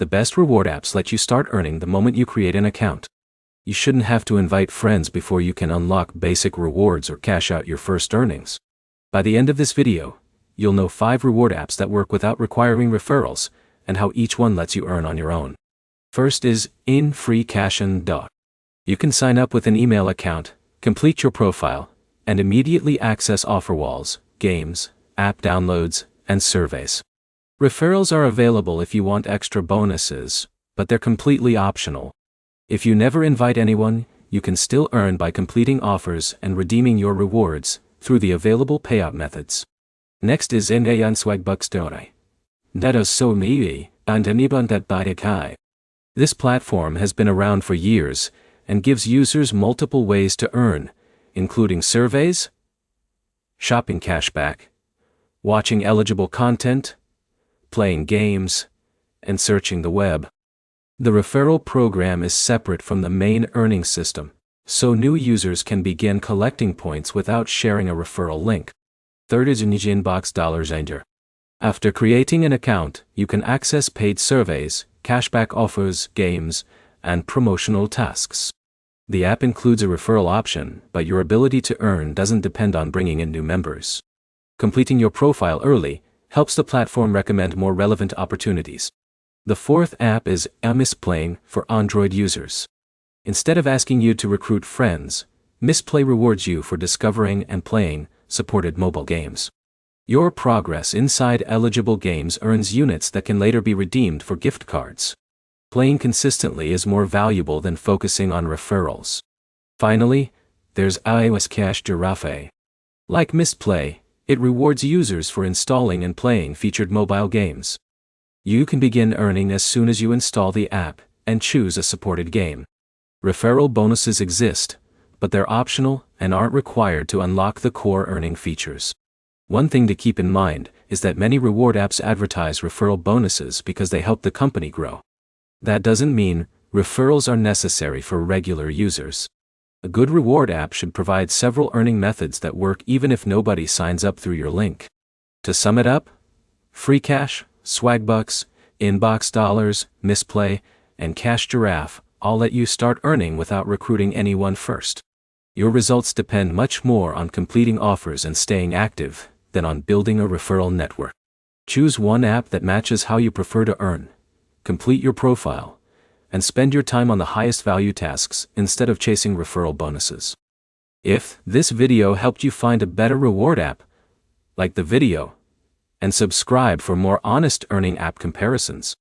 The best reward apps let you start earning the moment you create an account. You shouldn't have to invite friends before you can unlock basic rewards or cash out your first earnings. By the end of this video, you'll know 5 reward apps that work without requiring referrals, and how each one lets you earn on your own. First is Free Cash. You can sign up with an email account, complete your profile, and immediately access offer walls, games, app downloads, and surveys. Referrals are available if you want extra bonuses, but they're completely optional. If you never invite anyone, you can still earn by completing offers and redeeming your rewards through the available payout methods. Next is Swagbux. This platform has been around for years and gives users multiple ways to earn, including surveys, shopping cashback, watching eligible content, playing games, and searching the web. The referral program is separate from the main earning system, so new users can begin collecting points without sharing a referral link. Third is Inbox. After creating an account, you can access paid surveys, cashback offers, games, and promotional tasks. The app includes a referral option, but your ability to earn doesn't depend on bringing in new members. Completing your profile early helps the platform recommend more relevant opportunities. The fourth app is Misplay for Android users. Instead of asking you to recruit friends, Misplay rewards you for discovering and playing supported mobile games. Your progress inside eligible games earns units that can later be redeemed for gift cards. Playing consistently is more valuable than focusing on referrals. Finally, there's iOS Cash Giraffe. Like Misplay, it rewards users for installing and playing featured mobile games. You can begin earning as soon as you install the app and choose a supported game. Referral bonuses exist, but they're optional and aren't required to unlock the core earning features. One thing to keep in mind is that many reward apps advertise referral bonuses because they help the company grow. That doesn't mean referrals are necessary for regular users. A good reward app should provide several earning methods that work even if nobody signs up through your link. To sum it up, Free Cash, Swagbucks, Inbox, Misplay, and Cash Giraffe all let you start earning without recruiting anyone first. Your results depend much more on completing offers and staying active than on building a referral network. Choose one app that matches how you prefer to earn, complete your profile, and spend your time on the highest value tasks instead of chasing referral bonuses. If this video helped you find a better reward app, like the video and subscribe for more honest earning app comparisons.